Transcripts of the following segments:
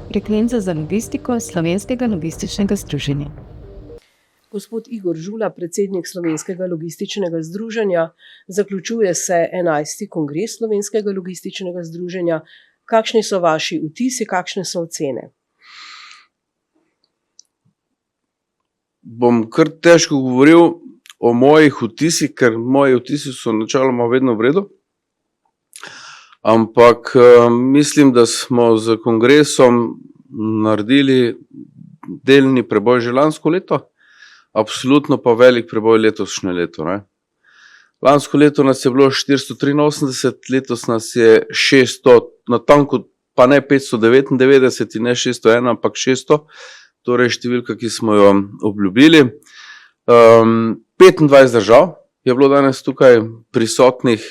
Frekvenca za logistiko Slovenskega logističnega združenja. Gospod Igor Žula, predsednik Slovenskega logističnega združenja, zaključuje se 11. kongres Slovenskega logističnega združenja. Kakšni so vaši vtisi, kakšne so ocene? Bom kar težko govoril o mojih vtisih, ker moji vtisi so načeloma vedno v redu. Ampak mislim, da smo z kongresom naredili delni preboj že lansko leto, absolutno pa velik preboj letošnje leto. Ne? Lansko leto nas je bilo 483, letos nas je 600, natanko pa ne 599 in ne 601, ampak 600, torej številka, ki smo jo obljubili. 25 držav je bilo danes tukaj prisotnih,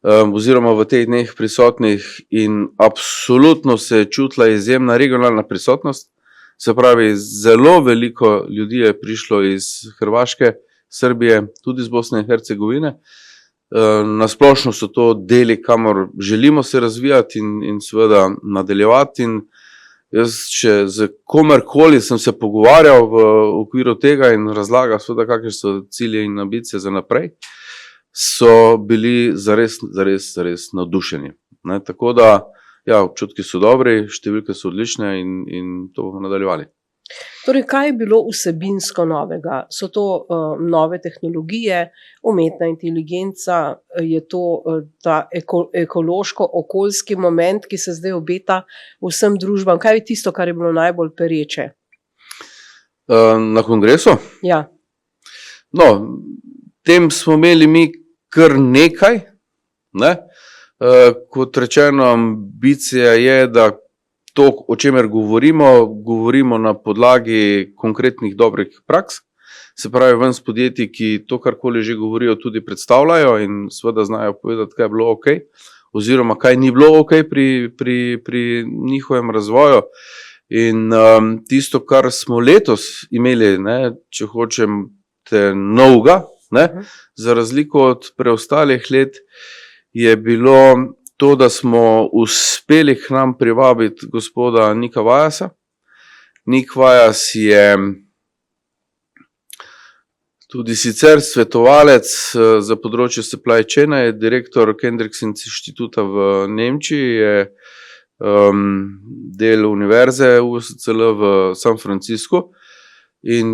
oziroma v teh dneh prisotnih, in absolutno se je čutila izjemna regionalna prisotnost. Se pravi, zelo veliko ljudi je prišlo iz Hrvaške, Srbije, tudi iz Bosne in Hercegovine. Nasplošno so to deli, kamor želimo se razvijati in seveda nadaljevati. In jaz, če z komerkoli sem se pogovarjal v okviru tega in razlagal seveda, kakšne so cilje in ambicije za naprej, so bili zares navdušeni. Ne, tako da, ja, občutki so dobri, številke so odlične in to bomo nadaljevali. Torej, kaj je bilo vsebinsko novega? So to nove tehnologije, umetna inteligenca, je to ta ekološko-okoljski moment, ki se zdaj obeta vsem družbam? Kaj je tisto, kar je bilo najbolj pereče? Na kongresu? Ja. No, tem smo imeli mi kar nekaj, ne? Kot rečeno, ambicija je, da to, o čemer govorimo na podlagi konkretnih dobrih praks, se pravi ven s podjetij, ki to karkoli že govorijo, tudi predstavljajo in seveda znajo povedati, kaj je bilo ok, oziroma kaj ni bilo ok pri njihovem razvoju. In tisto, kar smo letos imeli, ne, če hočete novega, ne, za razliko od preostalih let, je bilo to, da smo uspeli k nam privabiti gospoda Nika Vajasa. Nik Vajas je tudi sicer svetovalec za področje supply chaina, je direktor Kendricks inštituta v Nemčiji, je del univerze USCL v San Franciscu in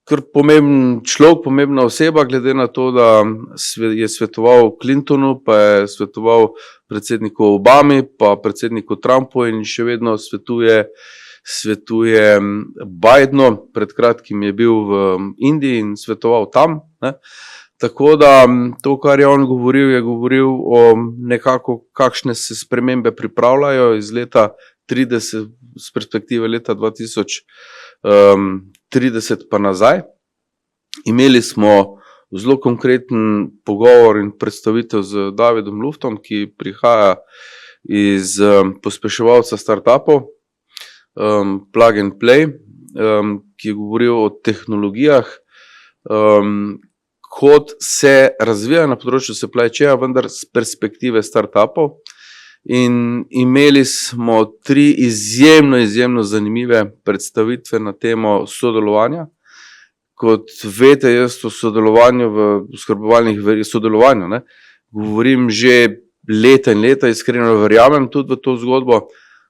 kar pomemben človek, pomembna oseba, glede na to, da je svetoval Clintonu, pa je svetoval predsedniku Obami, pa predsedniku Trumpu in še vedno svetuje Bidenu. Pred kratkim je bil v Indiji in svetoval tam. Ne. Tako da to, kar je on govoril, je govoril o nekako, kakšne se spremembe pripravljajo iz leta 30, z perspektive leta 2030 pa nazaj. Imeli smo zelo konkreten pogovor in predstavitev z Davidom Luftom, ki prihaja iz pospeševalca startupov Plug and Play, ki je govoril o tehnologijah, kot se razvija na področju supply chaina, vendar z perspektive startupov. In imeli smo 3 izjemno zanimive predstavitve na temo sodelovanja. Kot veste, jaz o sodelovanju v oskrbovalnih sodelovanju, ne, govorim že leta in leta, iskreno verjamem tudi v to zgodbo.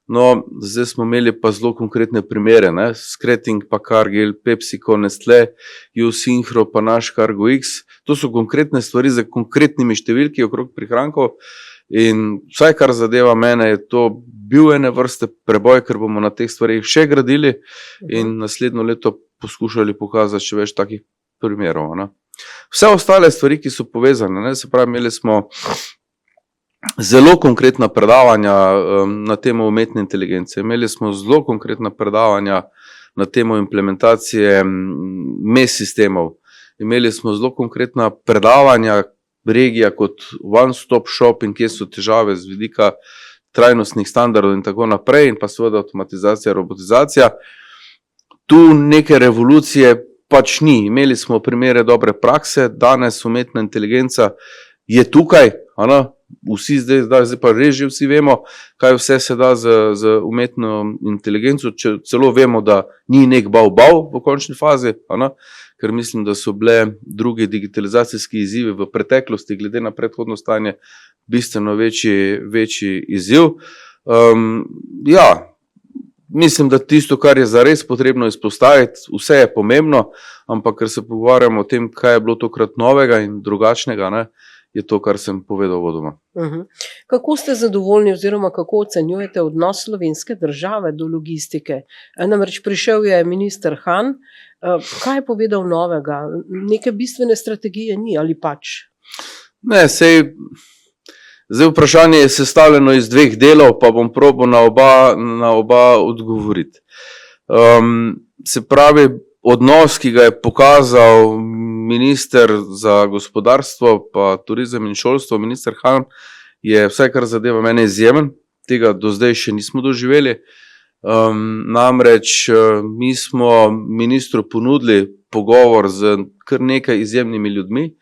No, zdaj smo imeli pa zelo konkretne primere, ne, Skretting pa Cargill, PepsiCo, Nestlé, Synchro pa naš Cargo X. To so konkretne stvari za konkretnimi številki okrog prihrankov. In vsaj kar zadeva mene, je to bil ene vrste preboj, ker bomo na teh stvarih še gradili in naslednjo leto poskušali pokazati še več takih primerov. Ne. Vse ostale stvari, ki so povezane, ne, se pravi, imeli smo zelo konkretna predavanja na temo umetne inteligence, imeli smo zelo konkretna predavanja na temo implementacije MES sistemov, imeli smo zelo konkretna predavanja regija kot one-stop shop in kje so težave z vidika trajnostnih standardov in tako naprej, in pa seveda avtomatizacija, robotizacija. Tu neke revolucije pač ni. Imeli smo primere dobre prakse, danes umetna inteligenca je tukaj, Vsi zdaj pa res že vsi vemo, kaj vse se da z umetno inteligenco, celo vemo, da ni nek bav v končni fazi, ker mislim, da so bile drugi digitalizacijski izzivi v preteklosti, glede na predhodno stanje, bistveno večji izziv. Mislim, da tisto, kar je zares potrebno izpostaviti, vse je pomembno, ampak ker se pogovarjamo o tem, kaj je bilo tokrat novega in drugačnega, je to, kar sem povedal vodoma. Kako ste zadovoljni oziroma kako ocenjujete odnos slovenske države do logistike? Namreč prišel je minister Han, kaj je povedal novega? Neke bistvene strategije ni ali pač? Ne, zdaj vprašanje je sestavljeno iz dveh delov, pa bom probal na oba odgovoriti. Se pravi, odnos, ki ga je pokazal minister za gospodarstvo, pa turizem in šolstvo, minister Han, je vsaj kar zadeva mene izjemen. Tega do zdaj še nismo doživeli. Namreč mi smo ministru ponudili pogovor z kar nekaj izjemnimi ljudmi,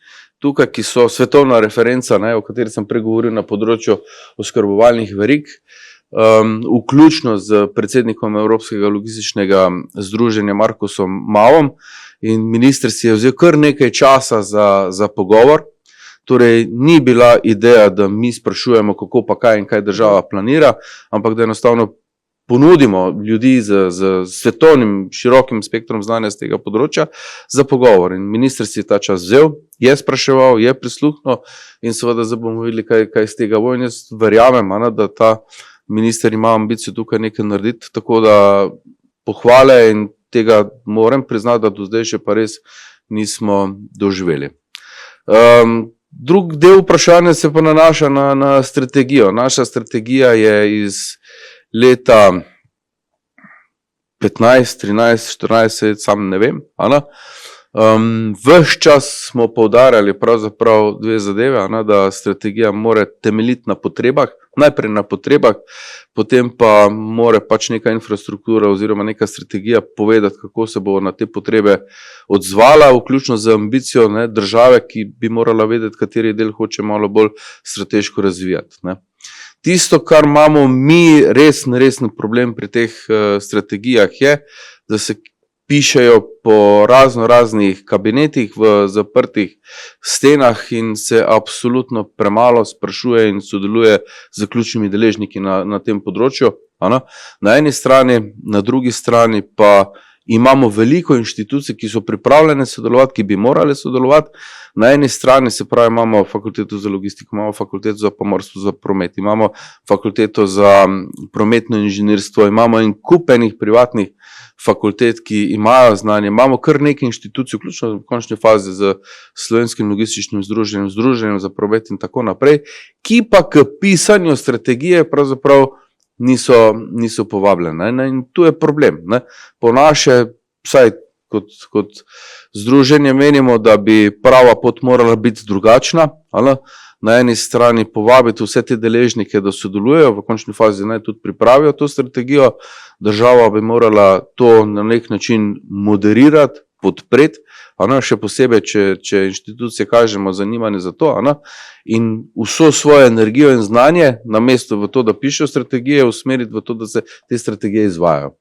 tukaj, ki so svetovna referenca, o kateri sem pregovoril na področju oskrbovalnih verig, vključno z predsednikom Evropskega logističnega združenja Markusom Mavom, in minister si je vzel kar nekaj časa za pogovor. Torej, ni bila ideja, da mi sprašujemo, kako pa kaj in kaj država planira, ampak da enostavno ponudimo ljudi z svetovnim širokim spektrom znanja z tega področja za pogovor. In minister si je ta čas vzel, je spraševal, je prisluhnil in seveda zdaj bomo videli, kaj z tega bo. In jaz verjamem, da ta minister ima ambicijo tukaj nekaj narediti, tako da pohvale in tega moram priznati, da do zdaj še pa res nismo doživeli. Drug del vprašanja se pa nanaša na strategijo. Naša strategija je iz leta 15, 13, 14, sam ne vem. Ves čas smo poudarjali pravzaprav dve zadeve, da strategija mora temeljiti na potrebah, najprej na potrebah, potem pa mora pač neka infrastruktura oziroma neka strategija povedati, kako se bo na te potrebe odzvala, vključno z ambicijo države, ki bi morala vedeti, kateri del hoče malo bolj strateško razvijati. Tisto, kar imamo mi resen problem pri teh strategijah je, da se pišejo po raznih kabinetih v zaprtih stenah in se absolutno premalo sprašuje in sodeluje z ključnimi deležniki na tem področju. Na eni strani, na drugi strani pa imamo veliko inštitucij, ki so pripravljene sodelovati, ki bi morali sodelovati. Na eni strani, se pravi, imamo fakulteto za logistiko, imamo fakulteto za pomorstvo, za promet, imamo fakulteto za prometno inženirstvo, imamo en kup enih privatnih fakultet, ki imajo znanje, imamo kar nekaj inštitucij, vključno v končni fazi z Slovenskim logističnim združenjem, Združenjem za promet in tako naprej, ki pa k pisanju strategije pravzaprav niso povabljene. In tu je problem. Po naše, vsaj kot združenje menimo, da bi prava pot morala biti drugačna. Na eni strani povabiti vse te deležnike, da sodelujejo, v končni fazi naj tudi pripravijo to strategijo. Država bi morala to na nek način moderirati, podpreti, še posebej, če inštitucije kažemo zanimanje za to, in vso svojo energijo in znanje, namesto v to, da pišejo strategije, usmeriti v to, da se te strategije izvajajo.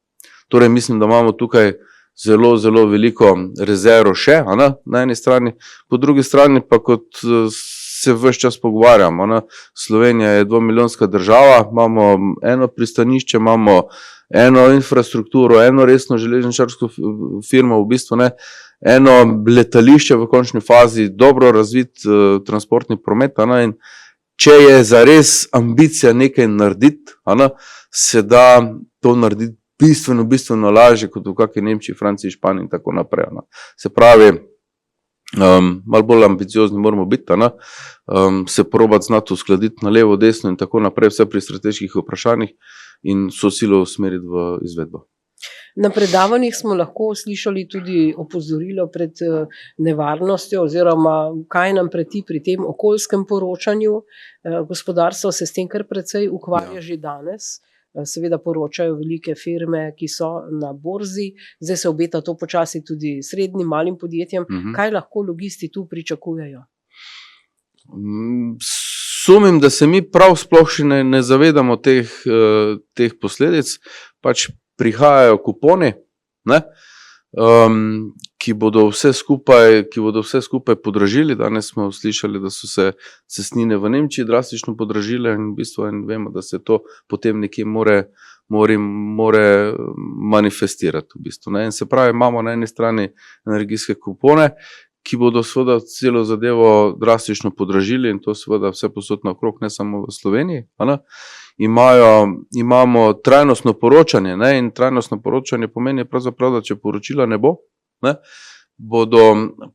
Torej, mislim, da imamo tukaj zelo veliko rezervo še, na eni strani, po drugi strani pa kot se ves čas pogovarjamo. Slovenija je 2-milijonska država, imamo eno pristanišče, imamo eno infrastrukturo, eno resno železničarsko firmo, v bistvu eno letališče v končni fazi, dobro razvit transportni promet. In če je zares ambicija nekaj narediti, se da to narediti bistveno lažje kot v kakšni Nemčiji, Franciji, Španiji in tako naprej. Se pravi, malo bolj ambiciozni moramo biti, se probati znati uskladiti na levo, desno in tako naprej, vse pri strateških vprašanjih in so silo usmeriti v izvedbo. Na predavanjih smo lahko slišali tudi opozorilo pred nevarnostjo oziroma kaj nam preti pri tem okoljskem poročanju. Gospodarstvo se s tem kar precej ukvarja že danes. Seveda poročajo velike firme, ki so na borzi. Zdaj se obeta to počasi tudi srednjim, malim podjetjem. Kaj lahko logisti tu pričakujejo? sumim, da se mi prav sploh še ne zavedamo teh posledic. Pač prihajajo kuponi, ne, ki bodo vse skupaj podražili. Danes smo slišali, da so se cestnine v Nemčiji drastično podražile in v bistvu vemo, da se to potem nekje more manifestirati. V bistvu, ne. In se pravi, imamo na eni strani energijske kupone, ki bodo seveda celo zadevo drastično podražili in to seveda vse posod naokrog, ne samo v Sloveniji. Ne. Imamo trajnostno poročanje, ne, in trajnostno poročanje pomeni pravzaprav, da če poročila ne bo, ne, bodo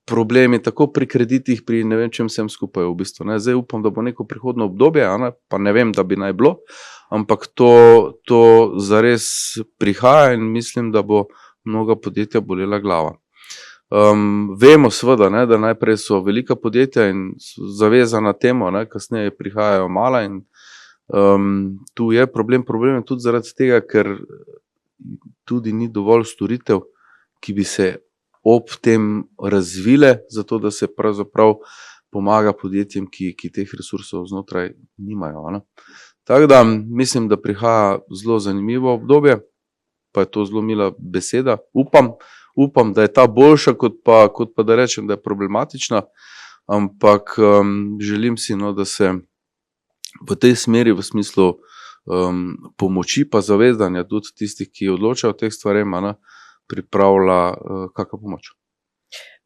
problemi tako pri kreditih, pri ne vem čem vsem skupaj v bistvu. Ne. Zdaj upam, da bo neko prihodno obdobje, ne, pa ne vem, da bi naj bilo, ampak to zares prihaja in mislim, da bo mnoga podjetja bolela glava. Vemo seveda, ne, da najprej so velika podjetja in so zavezana temu, ne, kasneje prihajajo mala in tu je problem je tudi zaradi tega, ker tudi ni dovolj storitev, ki bi se ob tem razvile, zato da se pravzaprav pomaga podjetjem, ki teh resursov znotraj nimajo. Ne. Tako da mislim, da prihaja zelo zanimivo obdobje, pa je to zelo mila beseda. Upam, da je ta boljša, kot pa da rečem, da je problematična, ampak želim si, no, da se v tej smeri, v smislu pomoči pa zavedanja tudi tistih, ki odločajo o teh stvareh, pripravlja kakšna pomoč.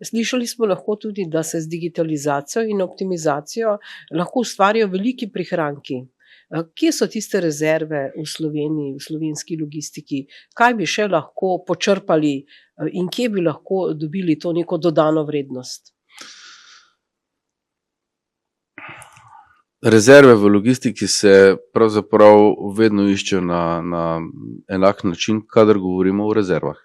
Slišali smo lahko tudi, da se z digitalizacijo in optimizacijo lahko ustvarijo veliki prihranki. Kje so tiste rezerve v Sloveniji, v slovenski logistiki? Kaj bi še lahko počrpali in kje bi lahko dobili to neko dodano vrednost? Rezerve v logistiki se pravzaprav vedno iščejo na enak način, kadar govorimo o rezervah.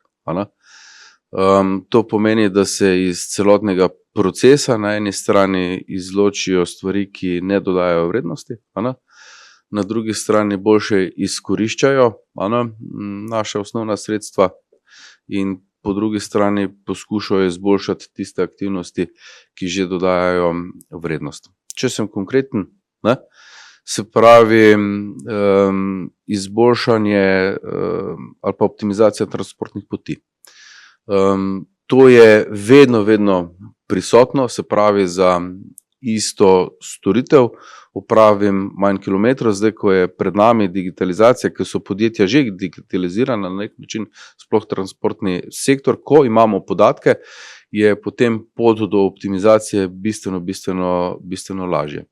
To pomeni, da se iz celotnega procesa na eni strani izločijo stvari, ki ne dodajajo vrednosti, na drugi strani boljše izkoriščajo naše osnovna sredstva in po drugi strani poskušajo izboljšati tiste aktivnosti, ki že dodajajo vrednost. Če sem konkreten, ne, se pravi izboljšanje ali pa optimizacija transportnih poti. To je vedno prisotno, se pravi za isto storitev opravim manj kilometrov, zdaj ko je pred nami digitalizacija, ker so podjetja že digitalizirana na nek način, sploh transportni sektor, ko imamo podatke, je potem pot do optimizacije bistveno lažje.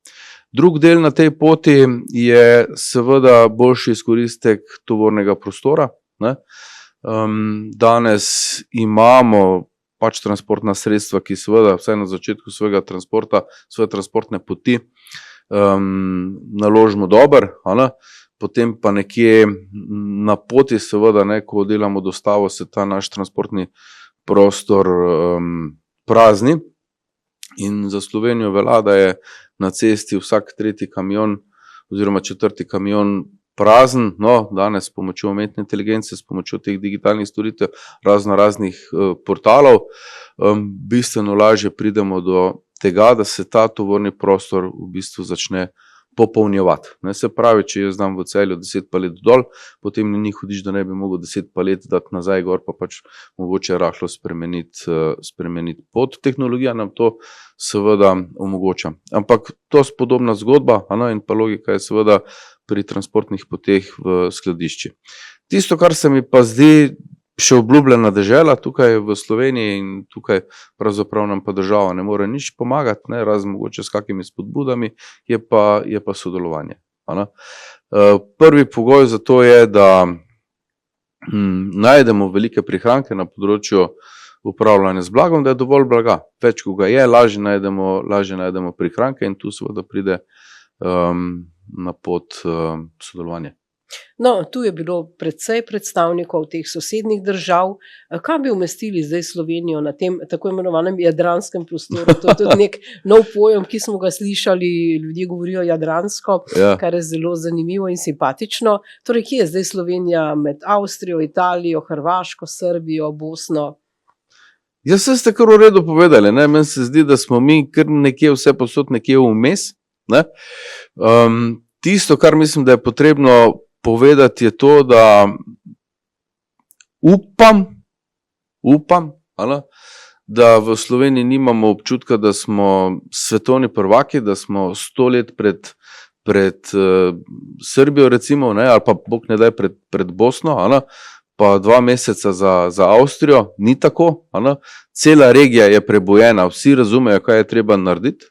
Drug del na tej poti je seveda boljši izkoristek tovornega prostora, ne. Danes imamo pač transportna sredstva, ki seveda vsaj na začetku svojega transporta, svoje transportne poti naložimo dobro, potem pa nekje na poti seveda, ne, ko delamo dostavo, se ta naš transportni prostor prazni in za Slovenijo velja, da je na cesti vsak tretji kamion oziroma četrti kamion prazen. No, danes s pomočjo umetne inteligence, s pomočjo teh digitalnih storitev, raznih portalov, bistveno lažje pridemo do tega, da se ta tovorni prostor v bistvu začne popolnjevati. Ne, se pravi, če jaz dam v Celju 10 palet dol, potem ni hudič, da ne bi mogel 10 palet dati nazaj gor, pa pač mogoče rahlo spremeniti pot. Tehnologija nam to seveda omogoča. Ampak to je podobna zgodba, in pa logika je seveda pri transportnih poteh v skladišči. Tisto, kar se mi pa zdi še obljubljena dežela tukaj v Sloveniji in tukaj pravzaprav nam pa država ne more nič pomagati, ne, razen mogoče s kakimi spodbudami, je pa sodelovanje. Prvi pogoj za to je, da najdemo velike prihranke na področju upravljanja z blagom, da je dovolj blaga. Več, ko ga je, lažje najdemo prihranke in tu seveda pride na pot sodelovanje. No, tu je bilo precej predstavnikov teh sosednjih držav. Kaj bi umestili zdaj Slovenijo na tem tako imenovanem jadranskem prostoru? To je tudi nek nov pojem, ki smo ga slišali, ljudje govorijo jadransko, kar je zelo zanimivo in simpatično. Torej, kje je zdaj Slovenija med Avstrijo, Italijo, Hrvaško, Srbijo, Bosno? Jaz ste kar v redu povedali, ne? Meni se zdi, da smo mi kar nekje vse posod nekje vmes, Ne? Tisto, kar mislim, da je potrebno povedati, je to, da upam, da v Sloveniji nimamo občutka, da smo svetovni prvaki, da smo 100 let pred Srbijo, recimo, ne, ali pa bog ne daj pred Bosno, pa 2 meseca za Avstrijo, ni tako. Cela regija je prebojena, vsi razumejo, kaj je treba narediti,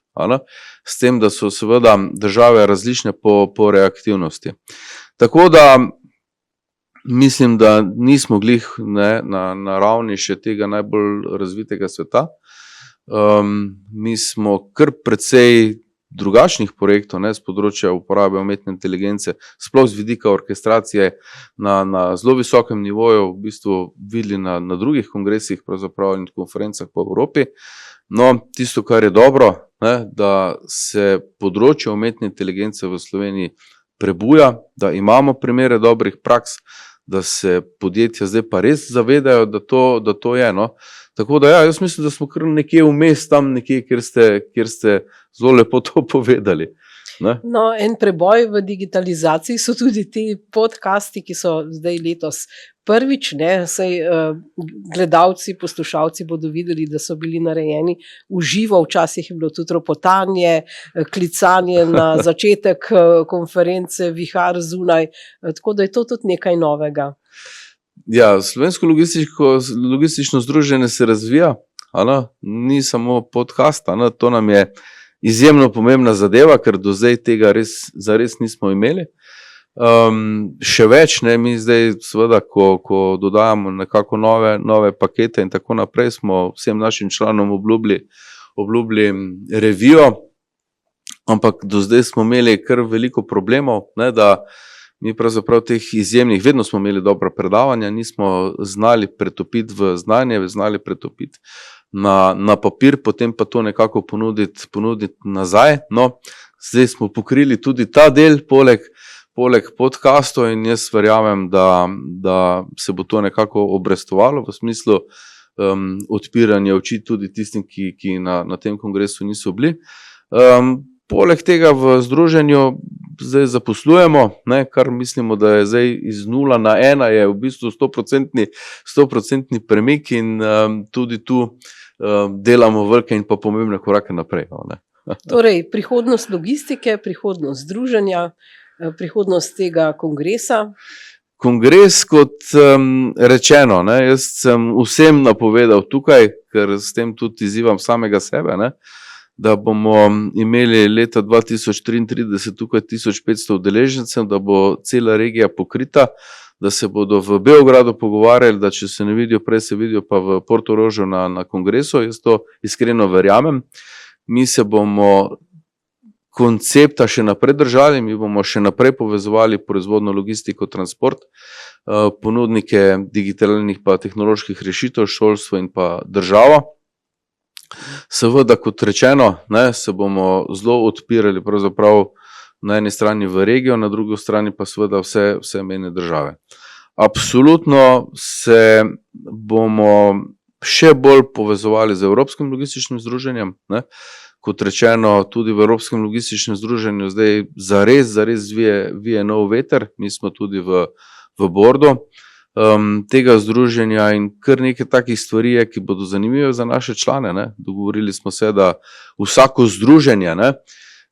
s tem, da so seveda države različne po reaktivnosti. Tako da mislim, da nismo glih na ravni še tega najbolj razvitega sveta. Mi smo kar precej drugačnih projektov, z področja uporabe umetne inteligence, sploh z vidika orkestracije na zelo visokem nivoju, v bistvu videli na drugih kongresih pravzaprav in konferencah po Evropi. No, tisto, kar je dobro, da se področje umetne inteligence v Sloveniji prebuja, da imamo primere dobrih praks, da se podjetja zdaj pa res zavedajo, da to je. No. Tako da jaz mislim, da smo kar nekje vmes tam nekje, kjer ste zelo lepo to povedali. Ne? No, en preboj v digitalizaciji so tudi ti podcasti, ki so zdaj letos prvič, gledalci, poslušalci bodo videli, da so bili narejeni v živo, včasih je bilo tudi ropotanje, klicanje na začetek konference, vihar zunaj, tako da je to tudi nekaj novega. Ja, Slovensko logistično združenje se razvija, ni samo podcast, to nam je izjemno pomembna zadeva, ker do zdaj tega zares nismo imeli. Še več, mi zdaj seveda, ko dodajamo nekako nove pakete in tako naprej, smo vsem našim članom obljubili revijo, ampak do zdaj smo imeli kar veliko problemov, da mi pravzaprav teh izjemnih, vedno smo imeli dobra predavanja, nismo znali pretopiti v znanje, znali pretopiti na papir, potem pa to nekako ponuditi nazaj. No, zdaj smo pokrili tudi ta del, poleg podcastov, in jaz verjamem, da se bo to nekako obrestovalo v smislu odpiranja oči tudi tistim, ki na tem kongresu niso bili. Poleg tega v združenju zdaj zaposlujemo, kar mislimo, da je zdaj iz 0 na 1, je v bistvu 100% premik, in tudi tu delamo velike in pa pomembne korake naprej. Torej, prihodnost logistike, prihodnost združenja, prihodnost tega kongresa. Kongres, kot rečeno, jaz sem vsem napovedal tukaj, ker s tem tudi izzivam samega sebe, da bomo imeli leta 2033 tukaj 1500 udeležencev, da bo cela regija pokrita, da se bodo v Beogradu pogovarjali, da če se ne vidijo, prej se vidijo pa v Portorožu na kongresu. Jaz to iskreno verjamem. Mi se bomo koncepta še naprej držali, mi bomo še naprej povezovali proizvodno logistiko, transport, ponudnike digitalnih pa tehnoloških rešitev, šolstvo in pa državo. Seveda, kot rečeno, se bomo zelo odpirali pravzaprav na eni strani v regijo, na drugi strani pa seveda vse mejne države. Absolutno se bomo še bolj povezovali z Evropskim logističnim združenjem. Kot rečeno, tudi v Evropskem logističnem združenju zdaj zares vije nov veter, mi smo tudi v bordu tega združenja, in kar nekaj takih stvari je, ki bodo zanimive za naše člane. Dogovorili smo se, da vsako združenje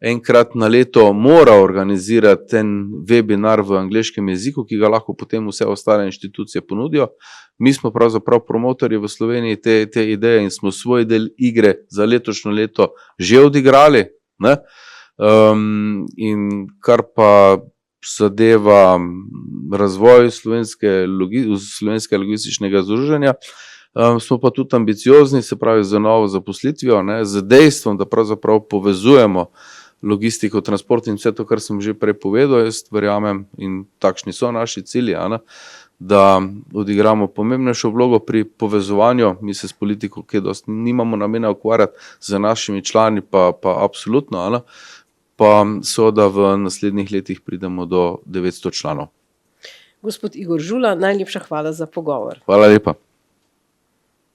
enkrat na leto mora organizirati en webinar v angleškem jeziku, ki ga lahko potem vse ostale inštitucije ponudijo. Mi smo pravzaprav promotorji v Sloveniji te ideje in smo svoj del igre za letošnjo leto že odigrali. In kar pa zadeva razvoj slovenskega logističnega združenja, smo pa tudi ambiciozni, se pravi z novo zaposlitvijo, z dejstvom, da pravzaprav povezujemo logistiko, transport in vse to, kar sem že prej povedal. Jaz verjamem, in takšni so naši cilji, da odigramo pomembnejšo vlogo pri povezovanju. Mi se s politiko, ki dosti nimamo namena ukvarjati, z našimi člani pa absolutno, pa so, da v naslednjih letih pridemo do 900 članov. Gospod Igor Žula, najlepša hvala za pogovor. Hvala lepa.